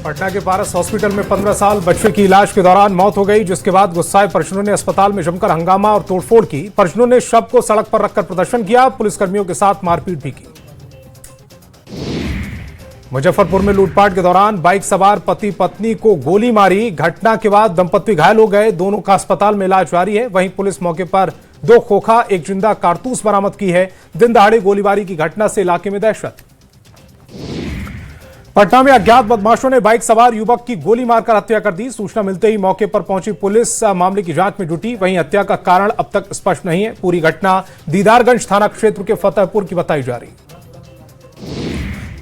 पटना के पारस हॉस्पिटल में 15 साल बच्चे की इलाज के दौरान मौत हो गई, जिसके बाद गुस्साए परिजनों ने अस्पताल में जमकर हंगामा और तोड़फोड़ की। परिजनों ने शव को सड़क पर रखकर प्रदर्शन किया, पुलिसकर्मियों के साथ मारपीट भी की। मुजफ्फरपुर में लूटपाट के दौरान बाइक सवार पति पत्नी को गोली मारी। घटना के बाद दंपत्ति घायल हो गए, दोनों का अस्पताल में इलाज जारी है। वहीं पुलिस मौके पर 2 खोखा, 1 जिंदा कारतूस बरामद की है। दिन दहाड़े गोलीबारी की घटना से इलाके में दहशत। पटना में अज्ञात बदमाशों ने बाइक सवार युवक की गोली मारकर हत्या कर दी। सूचना मिलते ही मौके पर पहुंची पुलिस मामले की जांच में जुटी। वहीं हत्या का कारण अब तक स्पष्ट नहीं है। पूरी घटना दीदारगंज थाना क्षेत्र के फतेहपुर की बताई जा रही।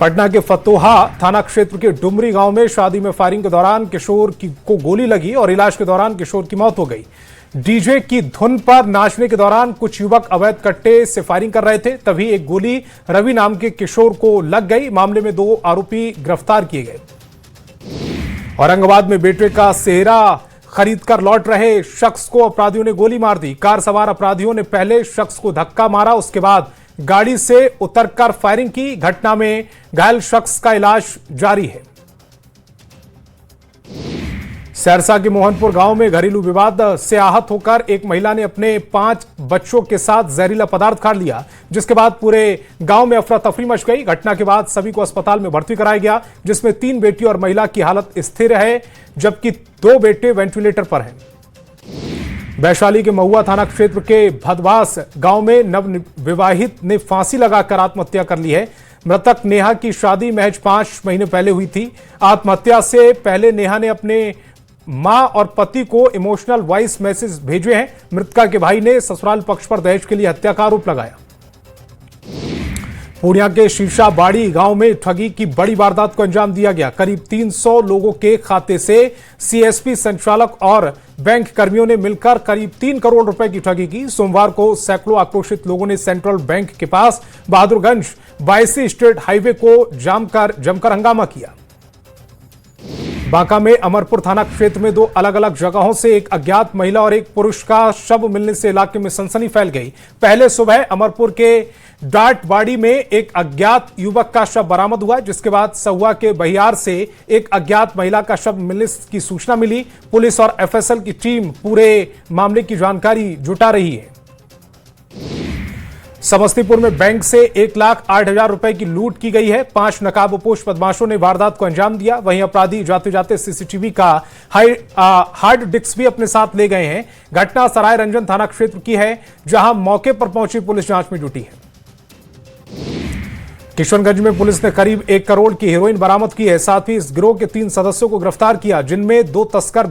पटना के फतोहा थाना क्षेत्र के डुमरी गांव में शादी में फायरिंग के दौरान किशोर को गोली लगी और इलाज के दौरान किशोर की मौत हो गई। डीजे की धुन पर नाचने के दौरान कुछ युवक अवैध कट्टे से फायरिंग कर रहे थे, तभी एक गोली रवि नाम के किशोर को लग गई। मामले में 2 आरोपी गिरफ्तार किए गए। औरंगाबाद में बेटे का सेहरा खरीदकर लौट रहे शख्स को अपराधियों ने गोली मार दी। कार सवार अपराधियों ने पहले शख्स को धक्का मारा, उसके बाद गाड़ी से उतरकर फायरिंग की। घटना में घायल शख्स का इलाज जारी है। सहरसा के मोहनपुर गांव में घरेलू विवाद से आहत होकर एक महिला ने अपने 5 बच्चों के साथ जहरीला पदार्थ खा लिया, जिसके बाद पूरे गांव में अफरा तफरी मच गई। घटना के बाद सभी को अस्पताल में भर्ती कराया गया, जिसमें 3 बेटी और महिला की हालत स्थिर है, जबकि 2 बेटे वेंटिलेटर पर हैं। वैशाली के महुआ थाना क्षेत्र के भदवास गांव में नवविवाहित ने फांसी लगाकर आत्महत्या कर ली है। मृतक नेहा की शादी महज 5 महीने पहले हुई थी। आत्महत्या से पहले नेहा ने अपने मां और पति को इमोशनल वॉइस मैसेज भेजे हैं। मृतका के भाई ने ससुराल पक्ष पर दहेज के लिए हत्या का आरोप लगाया। पूर्णिया के शीशाबाड़ी गांव में ठगी की बड़ी वारदात को अंजाम दिया गया। करीब 300 लोगों के खाते से सीएसपी संचालक और बैंक कर्मियों ने मिलकर करीब 3 करोड़ रुपए की ठगी की। सोमवार को सैकड़ों आक्रोशित लोगों ने सेंट्रल बैंक के पास बहादुरगंज बायसी स्टेट हाईवे को जमकर हंगामा किया। बांका में अमरपुर थाना क्षेत्र में 2 अलग-अलग जगहों से एक अज्ञात महिला और एक पुरुष का शव मिलने से इलाके में सनसनी फैल गई। पहले सुबह अमरपुर के डाटबाड़ी में एक अज्ञात युवक का शव बरामद हुआ, जिसके बाद सहुआ के बहियार से एक अज्ञात महिला का शव मिलने की सूचना मिली। पुलिस और एफएसएल की टीम पूरे मामले की जानकारी जुटा रही है। समस्तीपुर में बैंक से 1,08,000 रुपए की लूट की गई है। 5 नकाबपोश बदमाशों ने वारदात को अंजाम दिया। वहीं अपराधी जाते जाते सीसीटीवी का हार्ड डिस्क भी अपने साथ ले गए हैं। घटना सराय रंजन थाना क्षेत्र की है, जहां मौके पर पहुंची पुलिस जांच में जुटी है। किशनगंज में पुलिस ने करीब 1 करोड़ की हेरोइन बरामद की है। साथ ही इस गिरोह के 3 सदस्यों को गिरफ्तार किया, जिनमें 2 तस्कर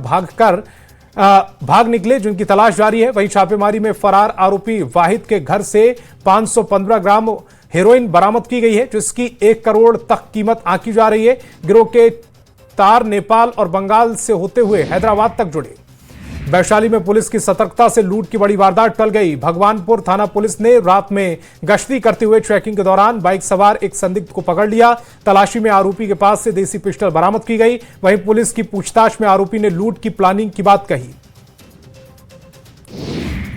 भाग निकले, जिनकी तलाश जारी है। वहीं छापेमारी में फरार आरोपी वाहिद के घर से 515 ग्राम हेरोइन बरामद की गई है, जिसकी 1 करोड़ तक कीमत आंकी जा रही है। गिरोह के तार नेपाल और बंगाल से होते हुए हैदराबाद तक जुड़े। वैशाली में पुलिस की सतर्कता से लूट की बड़ी वारदात टल गई। भगवानपुर थाना पुलिस ने रात में गश्ती करते हुए चेकिंग के दौरान बाइक सवार एक संदिग्ध को पकड़ लिया। तलाशी में आरोपी के पास से देसी पिस्टल बरामद की गई। वहीं पुलिस की पूछताछ में आरोपी ने लूट की प्लानिंग की बात कही।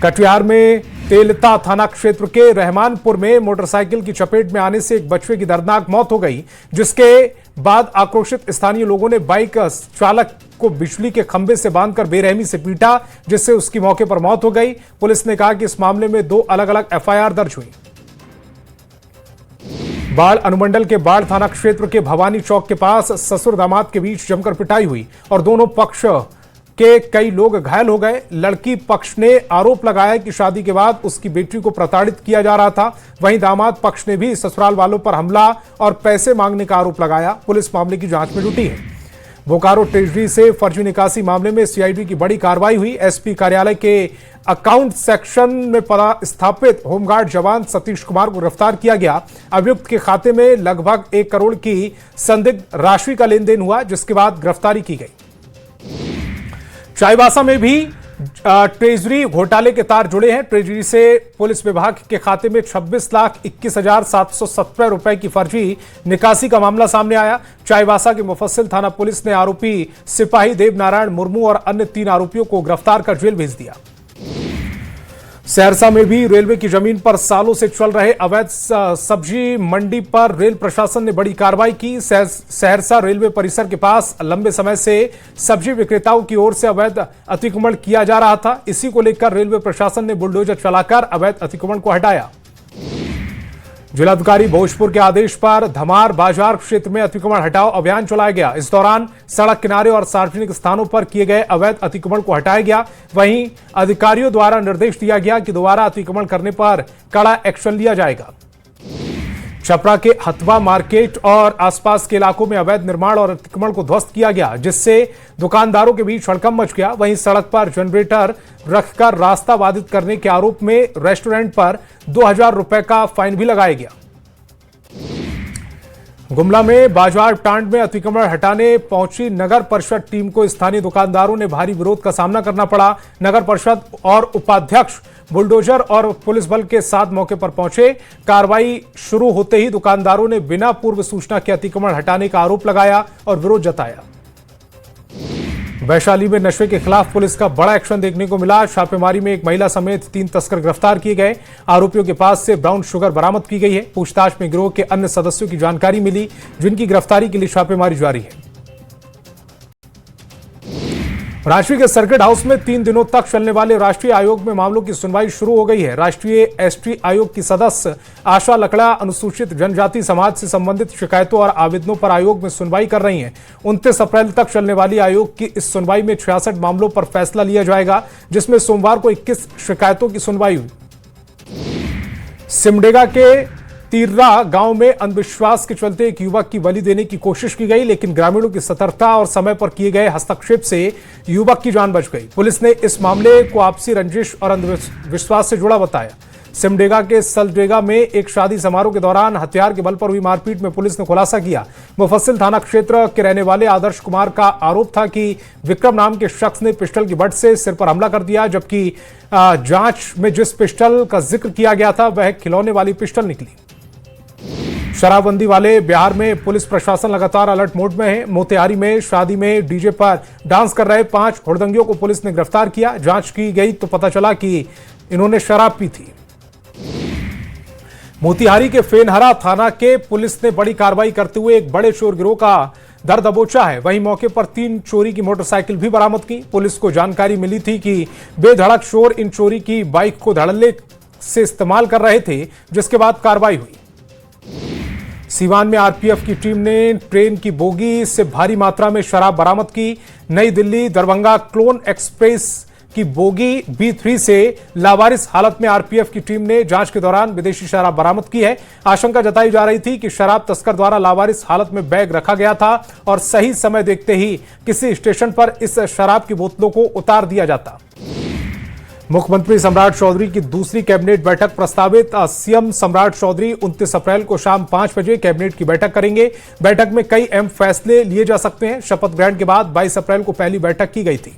कटिहार में तेलता थाना क्षेत्र के रहमानपुर में मोटरसाइकिल की चपेट में आने से एक बच्चे की दर्दनाक मौत हो गई, जिसके बाद आक्रोशित स्थानीय लोगों ने बाइक चालक को बिजली के खंभे से बांधकर बेरहमी से पीटा, जिससे उसकी मौके पर मौत हो गई। पुलिस ने कहा कि इस मामले में 2 अलग-अलग एफआईआर दर्ज हुई। बाढ़ अनुमंडल के बाढ़ थाना क्षेत्र के भवानी चौक के पास ससुर दामाद के बीच जमकर पिटाई हुई और दोनों पक्ष के कई लोग घायल हो गए। लड़की पक्ष ने आरोप लगाया कि शादी के बाद उसकी बेटी को प्रताड़ित किया जा रहा था। वहीं दामाद पक्ष ने भी ससुराल वालों पर हमला और पैसे मांगने का आरोप लगाया। पुलिस मामले की जांच में जुटी है। बोकारो ट्रेजरी से फर्जी निकासी मामले में सीआईडी की बड़ी कार्रवाई हुई। एसपी कार्यालय के अकाउंट सेक्शन में पदस्थापित होमगार्ड जवान सतीश कुमार को गिरफ्तार किया गया। अभियुक्त के खाते में लगभग 1 करोड़ की संदिग्ध राशि का लेन देन हुआ, जिसके बाद गिरफ्तारी की गई। चाईबासा में भी ट्रेजरी घोटाले के तार जुड़े हैं। ट्रेजरी से पुलिस विभाग के खाते में 26,21,717 रुपए की फर्जी निकासी का मामला सामने आया। चाईबासा के मुफस्सिल थाना पुलिस ने आरोपी सिपाही देवनारायण मुर्मू और अन्य 3 आरोपियों को गिरफ्तार कर जेल भेज दिया। सहरसा में भी रेलवे की जमीन पर सालों से चल रहे अवैध सब्जी मंडी पर रेल प्रशासन ने बड़ी कार्रवाई की। सहरसा रेलवे परिसर के पास लंबे समय से सब्जी विक्रेताओं की ओर से अवैध अतिक्रमण किया जा रहा था। इसी को लेकर रेलवे प्रशासन ने बुलडोजर चलाकर अवैध अतिक्रमण को हटाया। जिलाधिकारी भोजपुर के आदेश पर धमार बाजार क्षेत्र में अतिक्रमण हटाओ अभियान चलाया गया। इस दौरान सड़क किनारे और सार्वजनिक स्थानों पर किए गए अवैध अतिक्रमण को हटाया गया। वहीं अधिकारियों द्वारा निर्देश दिया गया कि दोबारा अतिक्रमण करने पर कड़ा एक्शन लिया जाएगा। छपरा के हथवा मार्केट और आसपास के इलाकों में अवैध निर्माण और अतिक्रमण को ध्वस्त किया गया, जिससे दुकानदारों के बीच हड़कंप मच गया। वहीं सड़क पर जनरेटर रखकर रास्ता बाधित करने के आरोप में रेस्टोरेंट पर 2000 रुपए का फाइन भी लगाया गया। गुमला में बाजार टांड में अतिक्रमण हटाने पहुंची नगर परिषद टीम को स्थानीय दुकानदारों ने भारी विरोध का सामना करना पड़ा। नगर परिषद और उपाध्यक्ष बुलडोजर और पुलिस बल के साथ मौके पर पहुंचे। कार्रवाई शुरू होते ही दुकानदारों ने बिना पूर्व सूचना के अतिक्रमण हटाने का आरोप लगाया और विरोध जताया। वैशाली में नशे के खिलाफ पुलिस का बड़ा एक्शन देखने को मिला। छापेमारी में एक महिला समेत 3 तस्कर गिरफ्तार किए गए। आरोपियों के पास से ब्राउन शुगर बरामद की गई है। पूछताछ में गिरोह के अन्य सदस्यों की जानकारी मिली, जिनकी गिरफ्तारी के लिए छापेमारी जारी है। रांची के सर्किट हाउस में 3 दिनों तक चलने वाले राष्ट्रीय आयोग में मामलों की सुनवाई शुरू हो गई है। राष्ट्रीय एसटी आयोग की सदस्य आशा लकड़ा अनुसूचित जनजाति समाज से संबंधित शिकायतों और आवेदनों पर आयोग में सुनवाई कर रही हैं। 29 अप्रैल तक चलने वाली आयोग की इस सुनवाई में 66 मामलों पर फैसला लिया जाएगा, जिसमें सोमवार को 21 शिकायतों की सुनवाई हुई। सिमडेगा के तीर्रा गांव में अंधविश्वास के चलते एक युवक की बलि देने की कोशिश की गई, लेकिन ग्रामीणों की सतर्कता और समय पर किए गए हस्तक्षेप से युवक की जान बच गई। पुलिस ने इस मामले को आपसी रंजिश और अंधविश्वास से जुड़ा बताया। सिमडेगा के सलडेगा में एक शादी समारोह के दौरान हथियार के बल पर हुई मारपीट में पुलिस ने खुलासा किया। मुफस्सिल थाना क्षेत्र के रहने वाले आदर्श कुमार का आरोप था कि विक्रम नाम के शख्स ने पिस्टल की बट से सिर पर हमला कर दिया, जबकि जांच में जिस पिस्टल का जिक्र किया गया था वह खिलौने वाली पिस्टल निकली। शराबबंदी वाले बिहार में पुलिस प्रशासन लगातार अलर्ट मोड में है। मोतिहारी में शादी में डीजे पर डांस कर रहे 5 हुड़दंगियों को पुलिस ने गिरफ्तार किया। जांच की गई तो पता चला कि इन्होंने शराब पी थी। मोतिहारी के फेनहरा थाना के पुलिस ने बड़ी कार्रवाई करते हुए एक बड़े चोर गिरोह का दर दबोचा है। वहीं मौके पर 3 चोरी की मोटरसाइकिल भी बरामद की। पुलिस को जानकारी मिली थी कि बेधड़क चोर इन चोरी की बाइक को धड़ल्ले से इस्तेमाल कर रहे थे, जिसके बाद कार्रवाई हुई। सीवान में आरपीएफ की टीम ने ट्रेन की बोगी से भारी मात्रा में शराब बरामद की। नई दिल्ली दरभंगा क्लोन एक्सप्रेस की बोगी B3 से लावारिस हालत में आरपीएफ की टीम ने जांच के दौरान विदेशी शराब बरामद की है। आशंका जताई जा रही थी कि शराब तस्कर द्वारा लावारिस हालत में बैग रखा गया था और सही समय देखते ही किसी स्टेशन पर इस शराब की बोतलों को उतार दिया जाता। मुख्यमंत्री सम्राट चौधरी की दूसरी कैबिनेट बैठक प्रस्तावित। सीएम सम्राट चौधरी 29 अप्रैल को शाम 5 बजे कैबिनेट की बैठक करेंगे। बैठक में कई अहम फैसले लिए जा सकते हैं। शपथ ग्रहण के बाद 22 अप्रैल को पहली बैठक की गई थी।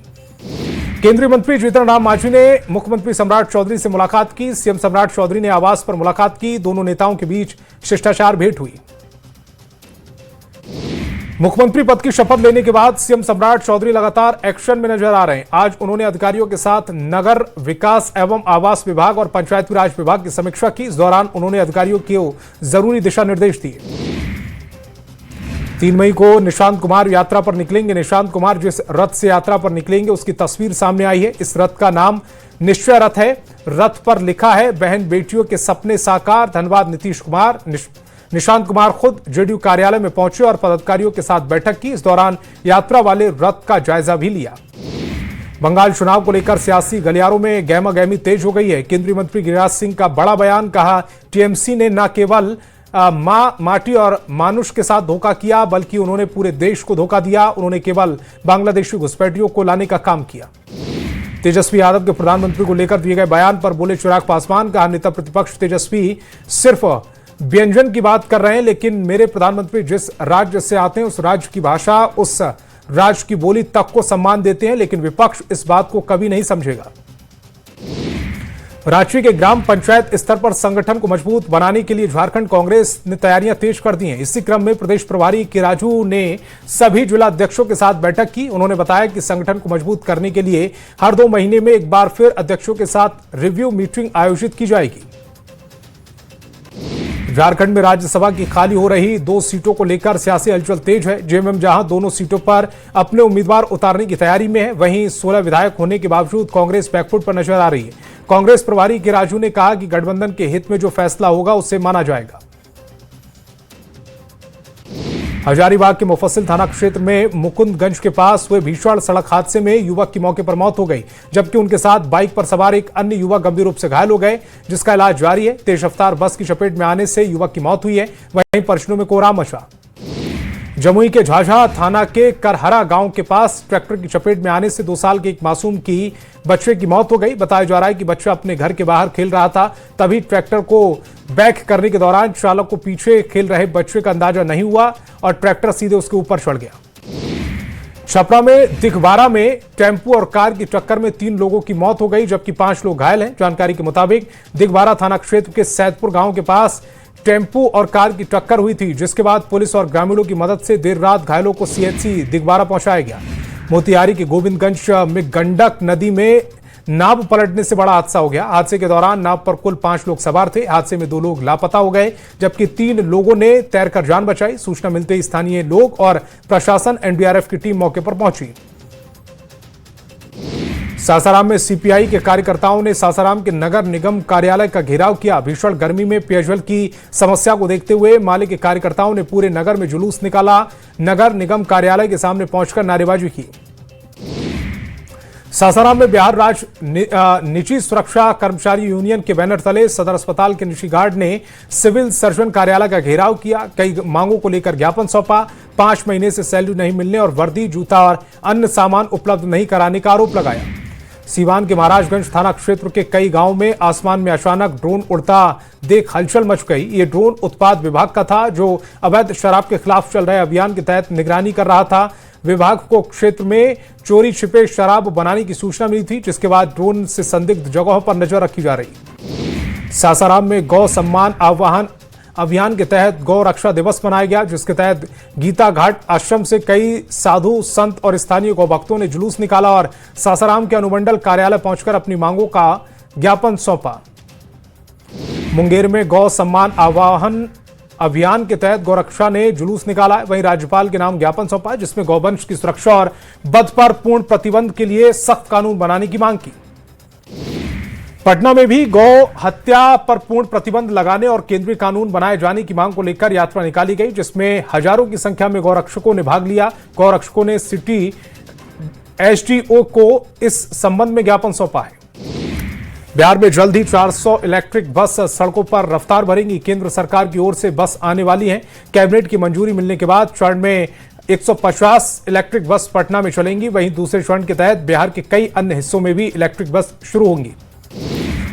केंद्रीय मंत्री जीतन राम मांझी ने मुख्यमंत्री सम्राट चौधरी से मुलाकात की। सीएम सम्राट चौधरी ने आवास पर मुलाकात की। दोनों नेताओं के बीच शिष्टाचार भेंट हुई। मुख्यमंत्री पद की शपथ लेने के बाद सीएम सम्राट चौधरी लगातार एक्शन में नजर आ रहे हैं। आज उन्होंने अधिकारियों के साथ नगर विकास एवं आवास विभाग और पंचायती राज विभाग की समीक्षा की। इस दौरान उन्होंने अधिकारियों को जरूरी दिशा निर्देश दिए। 3 मई को निशांत कुमार यात्रा पर निकलेंगे। निशांत कुमार जिस रथ से यात्रा पर निकलेंगे उसकी तस्वीर सामने आई है। इस रथ का नाम निश्चय रथ है। रथ पर लिखा है, बहन बेटियों के सपने साकार, धन्यवाद नीतीश कुमार। निशांत कुमार खुद जेडीयू कार्यालय में पहुंचे और पदाधिकारियों के साथ बैठक की। इस दौरान यात्रा वाले रथ का जायजा भी लिया। बंगाल चुनाव को लेकर सियासी गलियारों में गहमागहमी तेज हो गई है। केंद्रीय मंत्री गिरिराज सिंह का बड़ा बयान, कहा टीएमसी ने न केवल मां, माटी और मानुष के साथ धोखा किया, बल्कि उन्होंने पूरे देश को धोखा दिया। उन्होंने केवल बांग्लादेशी घुसपैठियों को लाने का काम किया। तेजस्वी यादव के प्रधानमंत्री को लेकर दिए गए बयान पर बोले चिराग पासवान, कहा नेता प्रतिपक्ष तेजस्वी सिर्फ व्यंजन की बात कर रहे हैं, लेकिन मेरे प्रधानमंत्री जिस राज्य से आते हैं उस राज्य की भाषा, उस राज्य की बोली तक को सम्मान देते हैं, लेकिन विपक्ष इस बात को कभी नहीं समझेगा। रांची के ग्राम पंचायत स्तर पर संगठन को मजबूत बनाने के लिए झारखंड कांग्रेस ने तैयारियां तेज कर दी हैं। इसी क्रम में प्रदेश प्रभारी के राजू ने सभी जिला अध्यक्षों के साथ बैठक की। उन्होंने बताया कि संगठन को मजबूत करने के लिए हर 2 महीने में एक बार फिर अध्यक्षों के साथ रिव्यू मीटिंग आयोजित की जाएगी। झारखंड में राज्यसभा की खाली हो रही 2 सीटों को लेकर सियासी हलचल तेज है। जेएमएम जहां दोनों सीटों पर अपने उम्मीदवार उतारने की तैयारी में है, वहीं 16 विधायक होने के बावजूद कांग्रेस बैकफुट पर नजर आ रही है। कांग्रेस प्रभारी के राजू ने कहा कि गठबंधन के हित में जो फैसला होगा उसे माना जाएगा। हजारीबाग के मुफस्सिल थाना क्षेत्र में मुकुंदगंज के पास हुए भीषण सड़क हादसे में युवक की मौके पर मौत हो गई, जबकि उनके साथ बाइक पर सवार एक अन्य युवक गंभीर रूप से घायल हो गए, जिसका इलाज जारी है। तेज रफ्तार बस की चपेट में आने से युवक की मौत हुई है, वहीं परिजनों में कोहराम मचा। जमुई के झाझा थाना के करहरा गांव के पास ट्रैक्टर की चपेट में आने से 2 साल के एक मासूम की बच्चे की मौत हो गई। बताया जा रहा है कि बच्चा अपने घर के बाहर खेल रहा था, तभी ट्रैक्टर को बैक करने के दौरान चालक को पीछे खेल रहे बच्चे का अंदाजा नहीं हुआ और ट्रैक्टर सीधे उसके ऊपर चढ़ गया। छपरा में दिघवारा में टेम्पो और कार की टक्कर में 3 लोगों की मौत हो गई, जबकि 5 लोग घायल हैं। जानकारी के मुताबिक दिघवारा थाना क्षेत्र के सैदपुर गांव के पास टेम्पो और कार की टक्कर हुई थी, जिसके बाद पुलिस और ग्रामीणों की मदद से देर रात घायलों को सीएचसी दिघवारा पहुंचाया गया। मोतिहारी के गोविंदगंज में गंडक नदी में नाव पलटने से बड़ा हादसा हो गया। हादसे के दौरान नाव पर कुल 5 लोग सवार थे। हादसे में 2 लोग लापता हो गए, जबकि 3 लोगों ने तैरकर जान बचाई। सूचना मिलते ही स्थानीय लोग और प्रशासन एनडीआरएफ की टीम मौके पर पहुंची। सासाराम में सीपीआई के कार्यकर्ताओं ने सासाराम के नगर निगम कार्यालय का घेराव किया। भीषण गर्मी में पेयजल की समस्या को देखते हुए माले के कार्यकर्ताओं ने पूरे नगर में जुलूस निकाला। नगर निगम कार्यालय के सामने पहुंचकर नारेबाजी की। सासाराम में बिहार राज्य निजी सुरक्षा कर्मचारी यूनियन के बैनर तले सदर अस्पताल के निजी गार्ड ने सिविल सर्जन कार्यालय का घेराव किया। कई मांगों को लेकर ज्ञापन सौंपा। 5 महीने से सैलरी नहीं मिलने और वर्दी, जूता और अन्य सामान उपलब्ध नहीं कराने का आरोप लगाया। सीवान के महाराजगंज थाना क्षेत्र के कई गांवों में आसमान में अचानक ड्रोन उड़ता देख हलचल मच गई। ये ड्रोन उत्पाद विभाग का था, जो अवैध शराब के खिलाफ चल रहे अभियान के तहत निगरानी कर रहा था। विभाग को क्षेत्र में चोरी छिपे शराब बनाने की सूचना मिली थी, जिसके बाद ड्रोन से संदिग्ध जगहों पर नजर रखी जा रही। सासाराम में गौ सम्मान आह्वान अभियान के तहत गौ रक्षा दिवस मनाया गया, जिसके तहत गीता घाट आश्रम से कई साधु संत और स्थानीय गौ भक्तों ने जुलूस निकाला और सासाराम के अनुमंडल कार्यालय पहुंचकर अपनी मांगों का ज्ञापन सौंपा। मुंगेर में गौ सम्मान आह्वान अभियान के तहत गौरक्षा ने जुलूस निकाला। वहीं राज्यपाल के नाम ज्ञापन सौंपा, जिसमें गौवंश की सुरक्षा और वध पर पूर्ण प्रतिबंध के लिए सख्त कानून बनाने की मांग की। पटना में भी गौ हत्या पर पूर्ण प्रतिबंध लगाने और केंद्रीय कानून बनाए जाने की मांग को लेकर यात्रा निकाली गई, जिसमें हजारों की संख्या में गौरक्षकों ने भाग लिया। गौरक्षकों ने सिटी एसडीओ को इस संबंध में ज्ञापन सौंपा है। बिहार में जल्द ही 400 इलेक्ट्रिक बस सड़कों पर रफ्तार भरेंगी। केंद्र सरकार की ओर से बस आने वाली है। कैबिनेट की मंजूरी मिलने के बाद चरण में 150 इलेक्ट्रिक बस पटना में चलेंगी। वहीं दूसरे चरण के तहत बिहार के कई अन्य हिस्सों में भी इलेक्ट्रिक बस शुरू होंगी।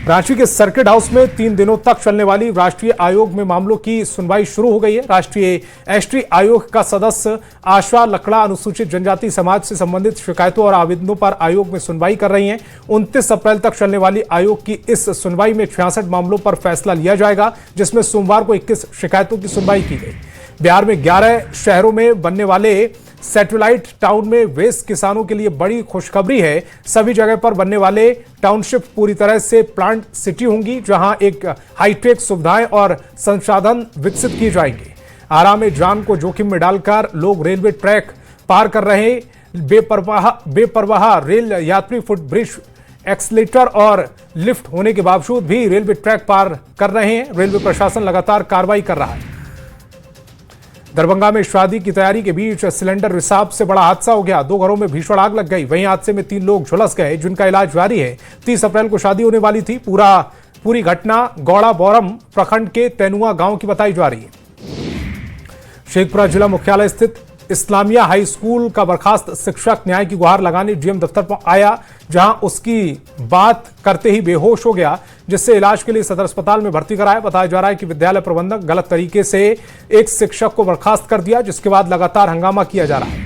रांची के सर्किट हाउस में 3 दिनों तक चलने वाली राष्ट्रीय आयोग में मामलों की सुनवाई शुरू हो गई है। राष्ट्रीय एसटी आयोग का सदस्य आशा लकड़ा अनुसूचित जनजाति समाज से संबंधित शिकायतों और आवेदनों पर आयोग में सुनवाई कर रही हैं। 29 अप्रैल तक चलने वाली आयोग की इस सुनवाई में 66 मामलों पर फैसला लिया जाएगा, जिसमें सोमवार को 21 शिकायतों की सुनवाई की गई। बिहार में 11 शहरों में बनने वाले सैटेलाइट टाउन में वेस्ट किसानों के लिए बड़ी खुशखबरी है। सभी जगह पर बनने वाले टाउनशिप पूरी तरह से प्लांट सिटी होंगी, जहां एक हाईटेक सुविधाएं और संसाधन विकसित किए जाएंगे। आरा में जान को जोखिम में डालकर लोग रेलवे ट्रैक पार कर रहे। बेपरवाह रेल यात्री फुटब्रिज, एक्सलेटर और लिफ्ट होने के बावजूद भी रेलवे ट्रैक पार कर रहे हैं। रेलवे प्रशासन लगातार कार्रवाई कर रहा है। दरभंगा में शादी की तैयारी के बीच सिलेंडर रिसाव से बड़ा हादसा हो गया। 2 घरों में भीषण आग लग गई। वहीं हादसे में 3 लोग झुलस गए, जिनका इलाज जारी है। 30 अप्रैल को शादी होने वाली थी। पूरी घटना गौड़ा बोरम प्रखंड के तेनुआ गांव की बताई जा रही है। शेखपुरा जिला मुख्यालय स्थित इस्लामिया हाई स्कूल का बर्खास्त शिक्षक न्याय की गुहार लगाने डीएम दफ्तर पर आया, जहां उसकी बात करते ही बेहोश हो गया, जिससे इलाज के लिए सदर अस्पताल में भर्ती कराया। बताया जा रहा है कि विद्यालय प्रबंधक गलत तरीके से एक शिक्षक को बर्खास्त कर दिया, जिसके बाद लगातार हंगामा किया जा रहा है।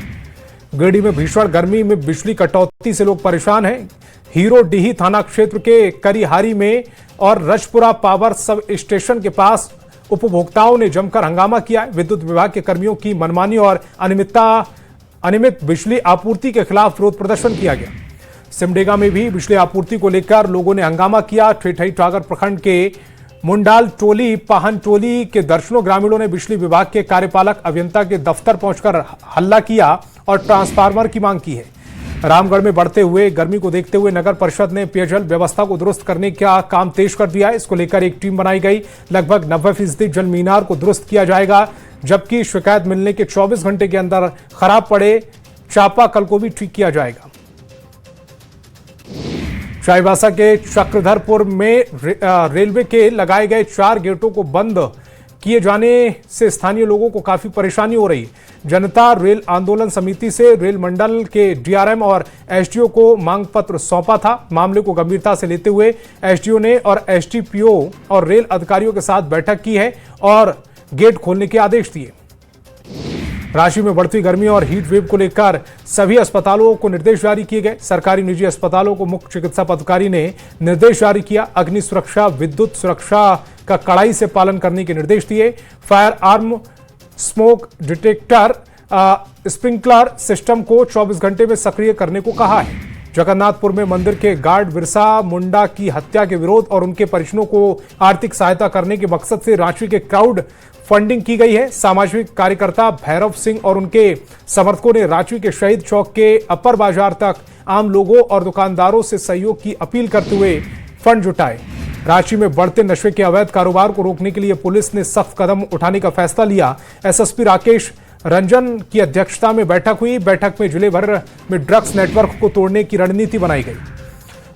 गिरिडीह में भीषण गर्मी में बिजली कटौती से लोग परेशान हैं। हीरोडीही थाना क्षेत्र के करिहारी में और रजपुरा पावर सब स्टेशन के पास उपभोक्ताओं ने जमकर हंगामा किया। विद्युत विभाग के कर्मियों की मनमानी और अनियमित बिजली आपूर्ति के खिलाफ विरोध प्रदर्शन किया गया। सिमडेगा में भी बिजली आपूर्ति को लेकर लोगों ने हंगामा किया। ठेठई टागर प्रखंड के मुंडाल टोली पाहन टोली के दर्जनों ग्रामीणों ने बिजली विभाग के कार्यपालक अभियंता के दफ्तर पहुंचकर हल्ला किया और ट्रांसफार्मर की मांग की है। रामगढ़ में बढ़ते हुए गर्मी को देखते हुए नगर परिषद ने पेयजल व्यवस्था को दुरुस्त करने का काम तेज कर दिया है। इसको लेकर एक टीम बनाई गई। लगभग 90% जल मीनार को दुरुस्त किया जाएगा, जबकि शिकायत मिलने के 24 घंटे के अंदर खराब पड़े चापाकल को भी ठीक किया जाएगा। चाईबासा के चक्रधरपुर में रेलवे के लगाए गए 4 गेटों को बंद किए जाने से स्थानीय लोगों को काफी परेशानी हो रही। जनता रेल आंदोलन समिति से रेल मंडल के डीआरएम और एसडीओ को मांग पत्र सौंपा था। मामले को गंभीरता से लेते हुए एसडीओ ने और एसडीपीओ और रेल अधिकारियों के साथ बैठक की है और गेट खोलने के आदेश दिए। रांची में बढ़ती गर्मी और हीट वेव को लेकर सभी अस्पतालों को निर्देश जारी किए गए। सरकारी निजी अस्पतालों को मुख्य चिकित्सा पदाधिकारी ने निर्देश जारी किया। अग्नि सुरक्षा, विद्युत सुरक्षा का कड़ाई से पालन करने के निर्देश दिए। Fire arm, smoke detector, sprinkler system को 24 घंटे में सक्रिय करने को कहा है। जगन्नाथपुर में मंदिर के गार्ड बिरसा मुंडा की हत्या के विरोध और उनके परिजनों को आर्थिक सहायता करने के मकसद से रांची के क्राउड फंडिंग की गई है। सामाजिक कार्यकर्ता भैरव सिंह और उनके समर्थकों ने रांची के शहीद चौक के अपर बाजार तक आम लोगों और दुकानदारों से सहयोग की अपील करते हुए फंड जुटाए। रांची में बढ़ते नशे के अवैध कारोबार को रोकने के लिए पुलिस ने सख्त कदम उठाने का फैसला लिया। एसएसपी राकेश रंजन की अध्यक्षता में बैठक हुई। बैठक में जिले भर में ड्रग्स नेटवर्क को तोड़ने की रणनीति बनाई गई।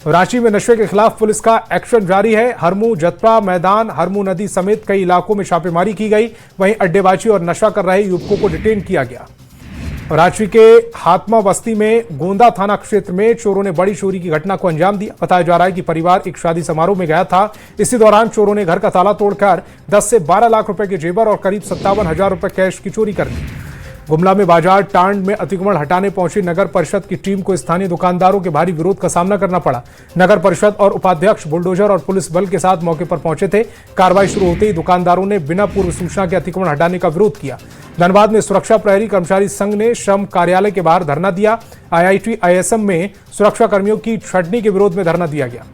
रांची में नशे के खिलाफ पुलिस का एक्शन जारी है। हरमू, जतरा मैदान, हरमू नदी समेत कई इलाकों में छापेमारी की गई। वहीं अड्डेबाजी और नशा कर रहे युवकों को डिटेन किया गया। रांची के हातमा बस्ती में गोंदा थाना क्षेत्र में चोरों ने बड़ी चोरी की घटना को अंजाम दिया। बताया जा रहा है कि परिवार एक शादी समारोह में गया था। इसी दौरान चोरों ने घर का ताला तोड़कर 10 से 12 लाख रुपए के जेवर और करीब 57,000 रुपए कैश की चोरी कर ली। गुमला में बाजार टांड में अतिक्रमण हटाने पहुंची नगर परिषद की टीम को स्थानीय दुकानदारों के भारी विरोध का सामना करना पड़ा। नगर परिषद और उपाध्यक्ष बुलडोजर और पुलिस बल के साथ मौके पर पहुंचे थे। कार्रवाई शुरू होते ही दुकानदारों ने बिना पूर्व सूचना के अतिक्रमण हटाने का विरोध किया। धनबाद में सुरक्षा प्रहरी कर्मचारी संघ ने श्रम कार्यालय के बाहर धरना दिया। IIT ISM में सुरक्षा कर्मियों की छटनी के विरोध में धरना दिया गया।